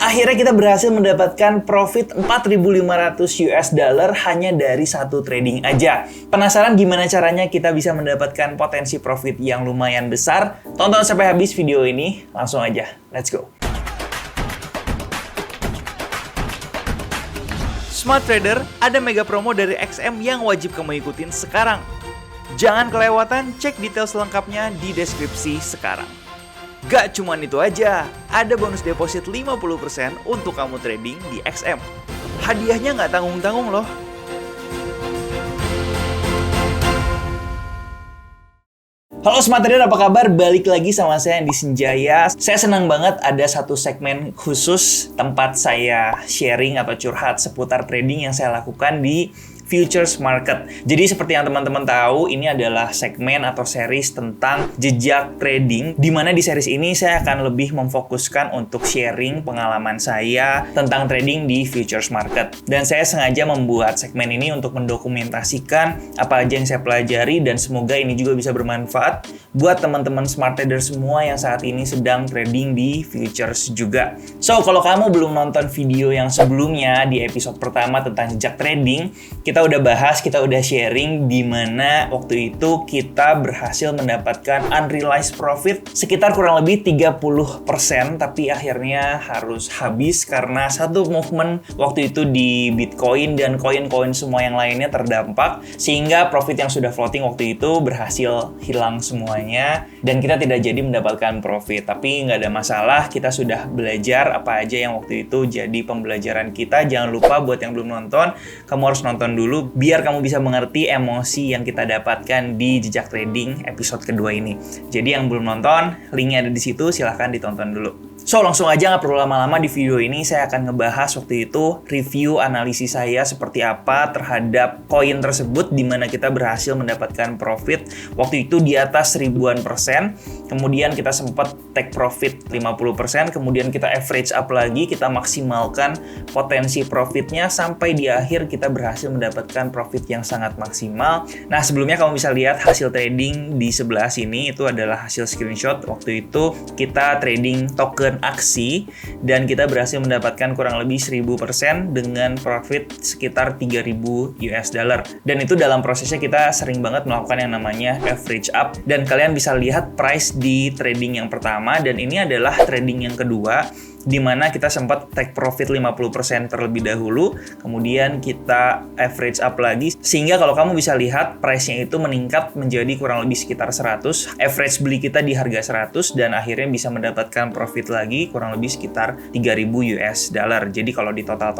Akhirnya kita berhasil mendapatkan profit 4.500 US dollar hanya dari satu trading aja. Penasaran gimana caranya kita bisa mendapatkan potensi profit yang lumayan besar? Tonton sampai habis video ini, langsung aja. Let's go. Smart Trader, ada mega promo dari XM yang wajib kamu ikutin sekarang. Jangan kelewatan, cek detail selengkapnya di deskripsi sekarang. Gak cuman itu aja, ada bonus deposit 50% untuk kamu trading di XM. Hadiahnya nggak tanggung-tanggung loh. Halo Smart Trader, apa kabar? Balik lagi sama saya Andi Senjaya. Saya senang banget ada satu segmen khusus tempat saya sharing atau curhat seputar trading yang saya lakukan di Futures Market. Jadi seperti yang teman-teman tahu, ini adalah segmen atau series tentang jejak trading, di mana di series ini saya akan lebih memfokuskan untuk sharing pengalaman saya tentang trading di Futures Market. Dan saya sengaja membuat segmen ini untuk mendokumentasikan apa aja yang saya pelajari, dan semoga ini juga bisa bermanfaat buat teman-teman Smart Trader semua yang saat ini sedang trading di Futures juga. So, kalau kamu belum nonton video yang sebelumnya di episode pertama tentang jejak trading, kita udah bahas, kita udah sharing di mana waktu itu kita berhasil mendapatkan unrealized profit sekitar kurang lebih 30%, tapi akhirnya harus habis karena satu movement waktu itu di Bitcoin dan koin-koin semua yang lainnya terdampak, sehingga profit yang sudah floating waktu itu berhasil hilang semuanya dan kita tidak jadi mendapatkan profit. Tapi nggak ada masalah, kita sudah belajar apa aja yang waktu itu jadi pembelajaran kita. Jangan lupa buat yang belum nonton, kamu harus nonton dulu biar kamu bisa mengerti emosi yang kita dapatkan di jejak trading episode kedua ini. Jadi yang belum nonton, linknya ada di situ, silahkan ditonton dulu. So, langsung aja, nggak perlu lama-lama. Di video ini saya akan ngebahas waktu itu review analisis saya seperti apa terhadap koin tersebut, di mana kita berhasil mendapatkan profit waktu itu di atas 1000%. Kemudian kita sempat take profit 50%, kemudian kita average up lagi, kita maksimalkan potensi profitnya sampai di akhir kita berhasil mendapatkan profit yang sangat maksimal. Nah, sebelumnya kamu bisa lihat hasil trading di sebelah sini, itu adalah hasil screenshot. Waktu itu kita trading token aksi dan kita berhasil mendapatkan kurang lebih 1000% dengan profit sekitar 3000 US dollar. Dan itu dalam prosesnya kita sering banget melakukan yang namanya average up, dan kalian bisa lihat price di trading yang pertama, dan ini adalah trading yang kedua di mana kita sempat take profit 50% terlebih dahulu, kemudian kita average up lagi, sehingga kalau kamu bisa lihat price-nya itu meningkat menjadi kurang lebih sekitar 100, average beli kita di harga 100, dan akhirnya bisa mendapatkan profit lagi kurang lebih sekitar 3000 US dollar. Jadi kalau di total,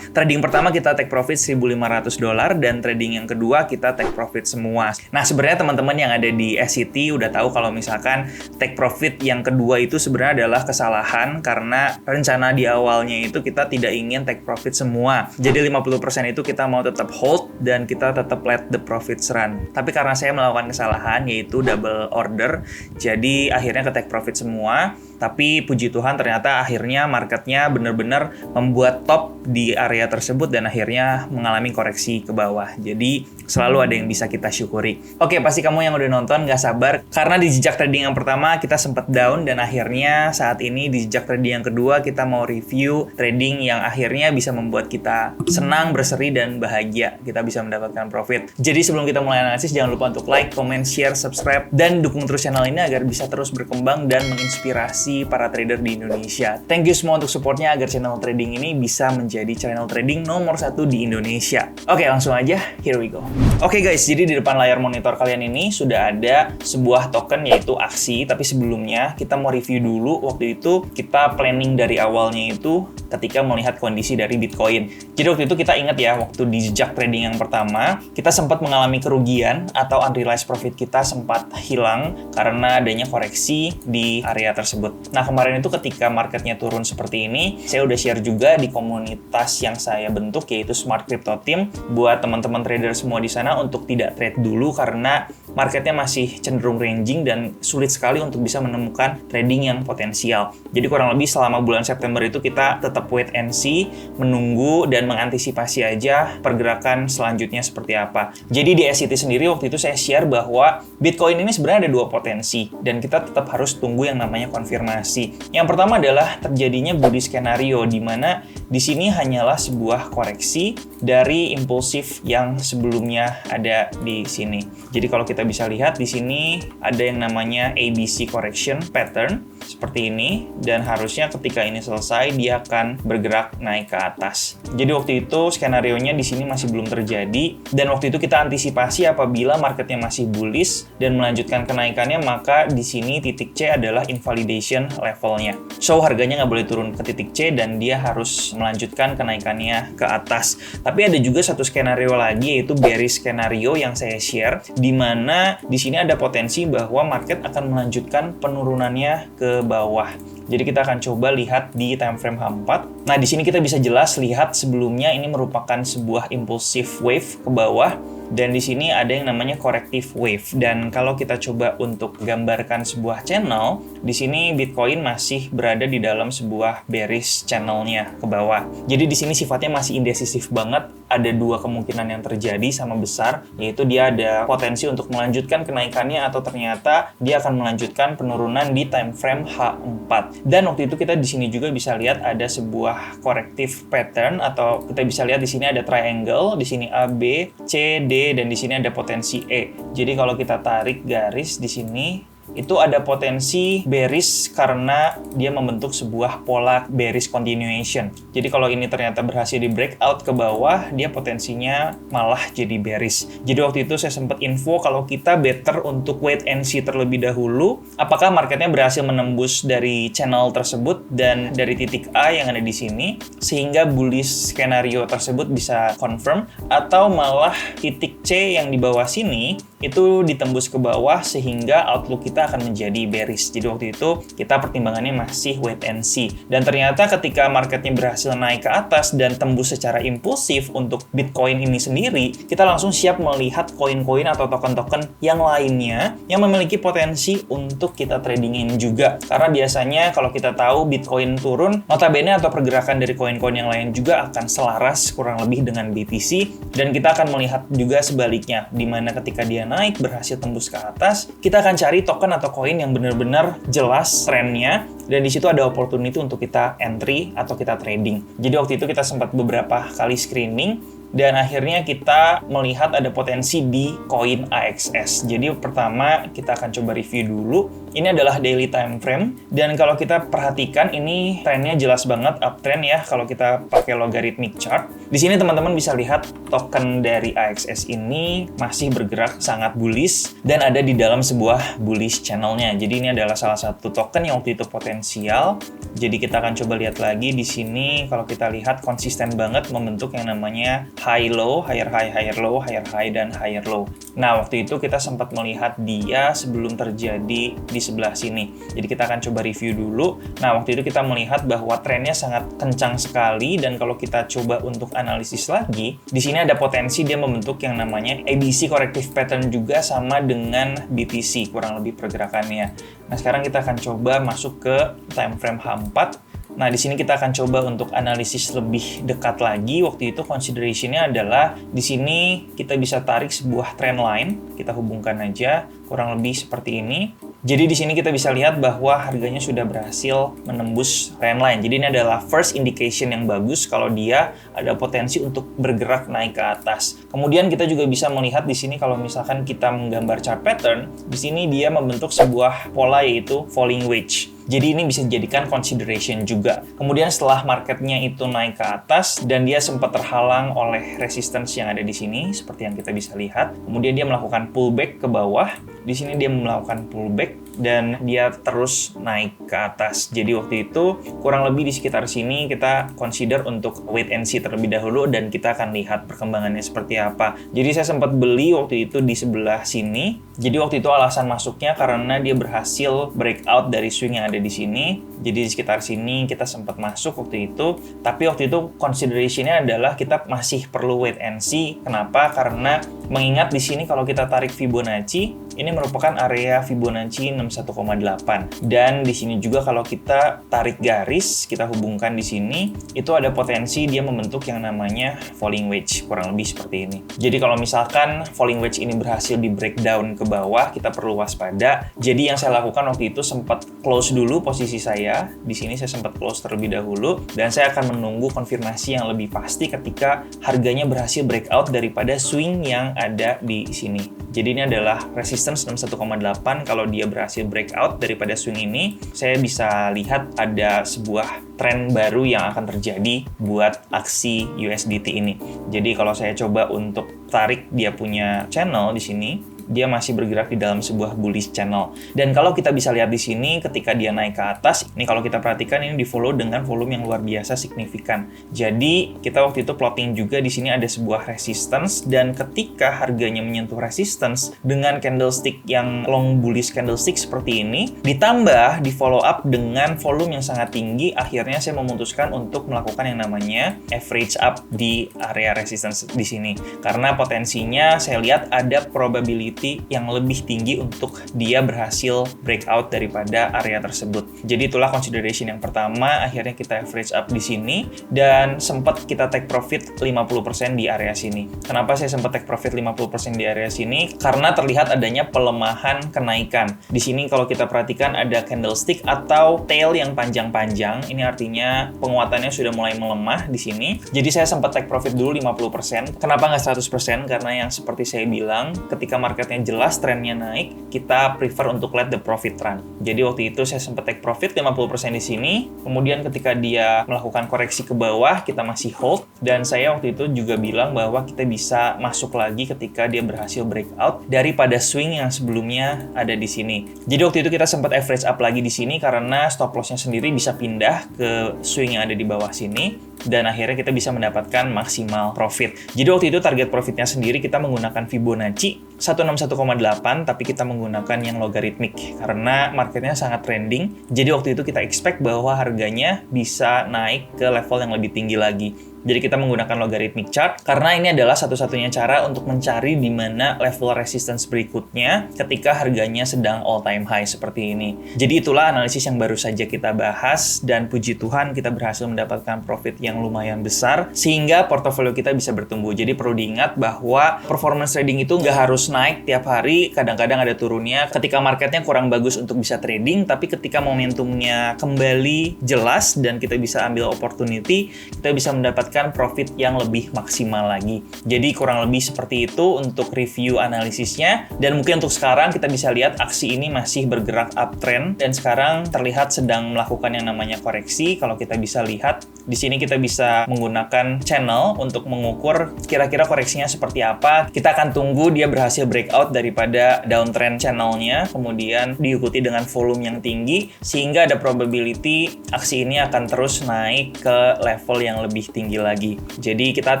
trading pertama kita take profit 1500 dolar, dan trading yang kedua kita take profit semua. Nah, sebenarnya teman-teman yang ada di SCT udah tahu kalau misalkan take profit yang kedua itu sebenarnya adalah kesalahan, karena rencana di awalnya itu kita tidak ingin take profit semua. Jadi 50% itu kita mau tetap hold dan kita tetap let the profits run. Tapi karena saya melakukan kesalahan yaitu double order, jadi akhirnya ke take profit semua. Tapi puji Tuhan ternyata akhirnya marketnya benar-benar membuat top di area tersebut dan akhirnya mengalami koreksi ke bawah. Jadi selalu ada yang bisa kita syukuri. Oke, pasti kamu yang udah nonton gak sabar karena di jejak trading yang pertama kita sempat down, dan akhirnya saat ini di jejak trading yang kedua kita mau review trading yang akhirnya bisa membuat kita senang, berseri, dan bahagia. Kita bisa mendapatkan profit. Jadi sebelum kita mulai analisis, jangan lupa untuk like, comment, share, subscribe, dan dukung terus channel ini agar bisa terus berkembang dan menginspirasi para trader di Indonesia. Thank you semua untuk supportnya agar channel trading ini bisa menjadi channel trading nomor 1 di Indonesia. Oke, langsung aja, here we go. Oke guys, jadi di depan layar monitor kalian ini sudah ada sebuah token yaitu aksi, tapi sebelumnya kita mau review dulu. Waktu itu kita planning dari awalnya itu ketika melihat kondisi dari Bitcoin. Jadi waktu itu kita ingat ya, waktu di jejak trading yang pertama, kita sempat mengalami kerugian atau unrealized profit kita sempat hilang karena adanya koreksi di area tersebut. Nah, kemarin itu ketika marketnya turun seperti ini, saya udah share juga di komunitas yang saya bentuk yaitu Smart Crypto Team buat teman-teman trader semua di sana untuk tidak trade dulu karena marketnya masih cenderung ranging dan sulit sekali untuk bisa menemukan trading yang potensial. Jadi kurang lebih selama bulan September itu kita tetap wait and see, menunggu dan mengantisipasi aja pergerakan selanjutnya seperti apa. Jadi di SCT sendiri waktu itu saya share bahwa Bitcoin ini sebenarnya ada dua potensi dan kita tetap harus tunggu yang namanya konfirmasi. Yang pertama adalah terjadinya bullish skenario di mana di sini hanyalah sebuah koreksi dari impulsif yang sebelumnya ada di sini. Jadi kalau kita bisa lihat di sini ada yang namanya ABC correction pattern seperti ini dan harusnya ketika ini selesai dia akan bergerak naik ke atas. Jadi waktu itu skenarionya di sini masih belum terjadi dan waktu itu kita antisipasi apabila marketnya masih bullish dan melanjutkan kenaikannya, maka di sini titik C adalah invalidation levelnya. So harganya nggak boleh turun ke titik C dan dia harus melanjutkan kenaikannya ke atas. Tapi ada juga satu skenario lagi yaitu bearish skenario yang saya share di mana di sini ada potensi bahwa market akan melanjutkan penurunannya ke bawah. Jadi kita akan coba lihat di time frame H4. Nah, di sini kita bisa jelas lihat sebelumnya ini merupakan sebuah impulsive wave ke bawah. Dan di sini ada yang namanya corrective wave. Dan kalau kita coba untuk gambarkan sebuah channel, di sini Bitcoin masih berada di dalam sebuah bearish channelnya ke bawah. Jadi di sini sifatnya masih indecisif banget. Ada dua kemungkinan yang terjadi sama besar, yaitu dia ada potensi untuk melanjutkan kenaikannya atau ternyata dia akan melanjutkan penurunan di time frame H4. Dan waktu itu kita di sini juga bisa lihat ada sebuah corrective pattern atau kita bisa lihat di sini ada triangle, di sini A, B, C, D dan di sini ada potensi E. Jadi kalau kita tarik garis di sini itu ada potensi bearish karena dia membentuk sebuah pola bearish continuation. Jadi kalau ini ternyata berhasil di breakout ke bawah, dia potensinya malah jadi bearish. Jadi waktu itu saya sempat info kalau kita better untuk wait and see terlebih dahulu apakah marketnya berhasil menembus dari channel tersebut dan dari titik A yang ada di sini sehingga bullish skenario tersebut bisa confirm, atau malah titik C yang di bawah sini itu ditembus ke bawah sehingga outlook kita akan menjadi bearish. Jadi waktu itu kita pertimbangannya masih wait and see. Dan ternyata ketika marketnya berhasil naik ke atas dan tembus secara impulsif untuk Bitcoin ini sendiri, kita langsung siap melihat koin-koin atau token-token yang lainnya yang memiliki potensi untuk kita tradingin juga. Karena biasanya kalau kita tahu Bitcoin turun, notabene atau pergerakan dari koin-koin yang lain juga akan selaras kurang lebih dengan BTC, dan kita akan melihat juga sebaliknya, di mana ketika dia naik berhasil tembus ke atas, kita akan cari token atau koin yang benar-benar jelas trennya dan di situ ada opportunity untuk kita entry atau kita trading. Jadi waktu itu kita sempat beberapa kali screening dan akhirnya kita melihat ada potensi di koin AXS. Jadi pertama kita akan coba review dulu. Ini adalah daily time frame dan kalau kita perhatikan ini trennya jelas banget uptrend ya kalau kita pakai logarithmic chart. Di sini teman-teman bisa lihat token dari AXS ini masih bergerak sangat bullish dan ada di dalam sebuah bullish channelnya. Jadi ini adalah salah satu token yang waktu itu potensial. Jadi kita akan coba lihat lagi di sini kalau kita lihat konsisten banget membentuk yang namanya high low, higher high, higher low, higher high, dan higher low. Nah, waktu itu kita sempat melihat dia sebelum terjadi di sebelah sini. Jadi kita akan coba review dulu. Nah, waktu itu kita melihat bahwa trennya sangat kencang sekali dan kalau kita coba untuk analisis lagi, di sini ada potensi dia membentuk yang namanya ABC corrective pattern juga sama dengan BTC kurang lebih pergerakannya. Nah, sekarang kita akan coba masuk ke time frame H4. Nah, di sini kita akan coba untuk analisis lebih dekat lagi. Waktu itu consideration-nya adalah di sini kita bisa tarik sebuah trend line. Kita hubungkan aja kurang lebih seperti ini. Jadi di sini kita bisa lihat bahwa harganya sudah berhasil menembus trend line. Jadi ini adalah first indication yang bagus kalau dia ada potensi untuk bergerak naik ke atas. Kemudian kita juga bisa melihat di sini kalau misalkan kita menggambar chart pattern, di sini dia membentuk sebuah pola yaitu falling wedge. Jadi ini bisa dijadikan consideration juga. Kemudian setelah marketnya itu naik ke atas dan dia sempat terhalang oleh resistance yang ada di sini seperti yang kita bisa lihat. Kemudian dia melakukan pullback ke bawah. Di sini dia melakukan pullback dan dia terus naik ke atas. Jadi waktu itu kurang lebih di sekitar sini kita consider untuk wait and see terlebih dahulu dan kita akan lihat perkembangannya seperti apa. Jadi saya sempat beli waktu itu di sebelah sini. Jadi waktu itu alasan masuknya karena dia berhasil breakout dari swing yang ada di sini Jadi di sekitar sini kita sempat masuk waktu itu, tapi waktu itu consideration-nya adalah kita masih perlu wait and see. Kenapa? Karena mengingat di sini kalau kita tarik Fibonacci, ini merupakan area Fibonacci 61,8. Dan di sini juga kalau kita tarik garis, kita hubungkan di sini, itu ada potensi dia membentuk yang namanya falling wedge, kurang lebih seperti ini. Jadi kalau misalkan falling wedge ini berhasil di breakdown ke bawah, kita perlu waspada. Jadi yang saya lakukan waktu itu sempat close dulu posisi saya. Di sini saya sempat close terlebih dahulu, dan saya akan menunggu konfirmasi yang lebih pasti ketika harganya berhasil breakout daripada swing yang ada di sini. Jadi ini adalah resistance 61,8. Kalau dia berhasil breakout daripada swing ini, saya bisa lihat ada sebuah tren baru yang akan terjadi buat aksi USDT ini. Jadi kalau saya coba untuk tarik dia punya channel di sini, dia masih bergerak di dalam sebuah bullish channel. Dan kalau kita bisa lihat di sini, ketika dia naik ke atas, ini kalau kita perhatikan ini di follow dengan volume yang luar biasa signifikan. Jadi kita waktu itu plotting juga di sini ada sebuah resistance, dan ketika harganya menyentuh resistance dengan candlestick yang long bullish candlestick seperti ini, ditambah di follow up dengan volume yang sangat tinggi, akhirnya saya memutuskan untuk melakukan yang namanya average up di area resistance di sini. Karena potensinya saya lihat ada probability yang lebih tinggi untuk dia berhasil breakout daripada area tersebut. Jadi itulah consideration yang pertama, akhirnya kita average up di sini dan sempat kita take profit 50% di area sini. Kenapa saya sempat take profit 50% di area sini? Karena terlihat adanya pelemahan kenaikan. Di sini kalau kita perhatikan ada candlestick atau tail yang panjang-panjang. Ini artinya penguatannya sudah mulai melemah di sini. Jadi saya sempat take profit dulu 50%. Kenapa nggak 100%? Karena yang seperti saya bilang, ketika market yang jelas trennya naik, kita prefer untuk let the profit run. Jadi waktu itu saya sempat take profit 50% di sini, kemudian ketika dia melakukan koreksi ke bawah, kita masih hold, dan saya waktu itu juga bilang bahwa kita bisa masuk lagi ketika dia berhasil breakout daripada swing yang sebelumnya ada di sini. Jadi waktu itu kita sempat average up lagi di sini karena stop loss-nya sendiri bisa pindah ke swing yang ada di bawah sini, dan akhirnya kita bisa mendapatkan maksimal profit. Jadi waktu itu target profitnya sendiri kita menggunakan Fibonacci 161,8, tapi kita menggunakan yang logaritmik karena marketnya sangat trending. Jadi waktu itu kita expect bahwa harganya bisa naik ke level yang lebih tinggi lagi. Jadi kita menggunakan logarithmic chart karena ini adalah satu-satunya cara untuk mencari di mana level resistance berikutnya ketika harganya sedang all time high seperti ini. Jadi itulah analisis yang baru saja kita bahas, dan puji Tuhan kita berhasil mendapatkan profit yang lumayan besar sehingga portofolio kita bisa bertumbuh. Jadi perlu diingat bahwa performance trading itu nggak harus naik tiap hari, kadang-kadang ada turunnya ketika marketnya kurang bagus untuk bisa trading, tapi ketika momentumnya kembali jelas dan kita bisa ambil opportunity, kita bisa mendapatkan profit yang lebih maksimal lagi. Jadi kurang lebih seperti itu untuk review analisisnya, dan mungkin untuk sekarang kita bisa lihat aksi ini masih bergerak uptrend dan sekarang terlihat sedang melakukan yang namanya koreksi. Kalau kita bisa lihat di sini kita bisa menggunakan channel untuk mengukur kira-kira koreksinya seperti apa. Kita akan tunggu dia berhasil breakout daripada downtrend channelnya, kemudian diikuti dengan volume yang tinggi sehingga ada probability aksi ini akan terus naik ke level yang lebih tinggi lagi. Jadi kita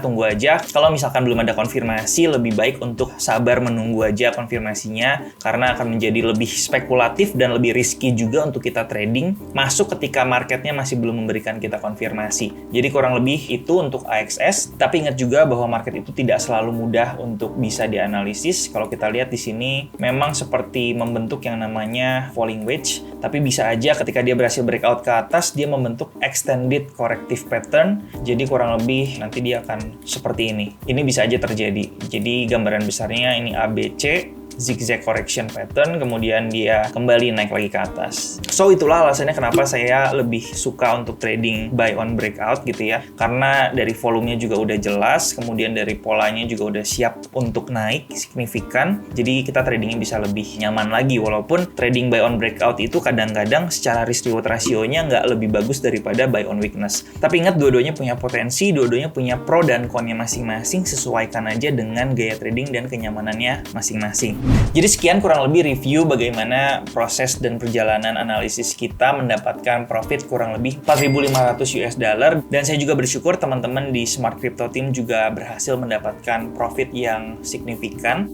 tunggu aja. Kalau misalkan belum ada konfirmasi, lebih baik untuk sabar menunggu aja konfirmasinya karena akan menjadi lebih spekulatif dan lebih risky juga untuk kita trading masuk ketika marketnya masih belum memberikan kita konfirmasi. Jadi kurang lebih itu untuk AXS. Tapi ingat juga bahwa market itu tidak selalu mudah untuk bisa dianalisis. Kalau kita lihat di sini memang seperti membentuk yang namanya falling wedge, tapi bisa aja ketika dia berhasil breakout ke atas dia membentuk extended corrective pattern. Jadi kurang lebih nanti dia akan seperti ini. Ini bisa aja terjadi. Jadi gambaran besarnya ini ABC, zigzag correction pattern, kemudian dia kembali naik lagi ke atas. So itulah alasannya kenapa saya lebih suka untuk trading buy on breakout gitu ya. Karena dari volumenya juga udah jelas, kemudian dari polanya juga udah siap untuk naik signifikan. Jadi kita tradingnya bisa lebih nyaman lagi, walaupun trading buy on breakout itu kadang-kadang secara risk reward rasionya nggak lebih bagus daripada buy on weakness. Tapi ingat, dua-duanya punya potensi, dua-duanya punya pro dan con-nya masing-masing. Sesuaikan aja dengan gaya trading dan kenyamanannya masing-masing. Jadi sekian kurang lebih review bagaimana proses dan perjalanan analisis kita mendapatkan profit kurang lebih 4.500 US dollar, dan saya juga bersyukur teman-teman di Smart Crypto Team juga berhasil mendapatkan profit yang signifikan.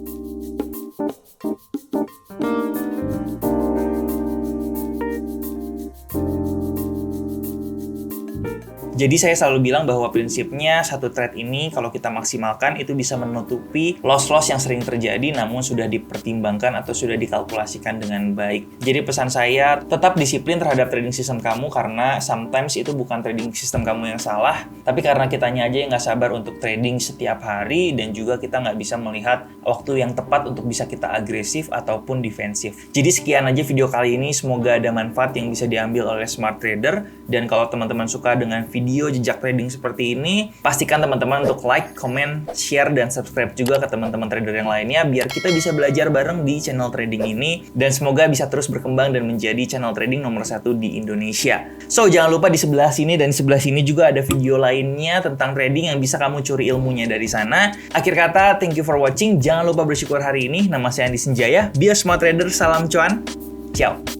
Jadi saya selalu bilang bahwa prinsipnya satu trade ini kalau kita maksimalkan itu bisa menutupi loss-loss yang sering terjadi namun sudah dipertimbangkan atau sudah dikalkulasikan dengan baik. Jadi pesan saya, tetap disiplin terhadap trading system kamu karena sometimes itu bukan trading system kamu yang salah, tapi karena kitanya aja yang nggak sabar untuk trading setiap hari dan juga kita nggak bisa melihat waktu yang tepat untuk bisa kita agresif ataupun defensif. Jadi sekian aja video kali ini, semoga ada manfaat yang bisa diambil oleh smart trader. Dan kalau teman-teman suka dengan video jejak trading seperti ini, pastikan teman-teman untuk like, comment, share, dan subscribe juga ke teman-teman trader yang lainnya biar kita bisa belajar bareng di channel trading ini dan semoga bisa terus berkembang dan menjadi channel trading nomor 1 di Indonesia. So, jangan lupa di sebelah sini dan di sebelah sini juga ada video lainnya tentang trading yang bisa kamu curi ilmunya dari sana. Akhir kata, thank you for watching. Jangan lupa bersyukur hari ini. Nama saya Andi Senjaya. Be a smart trader. Salam cuan. Ciao.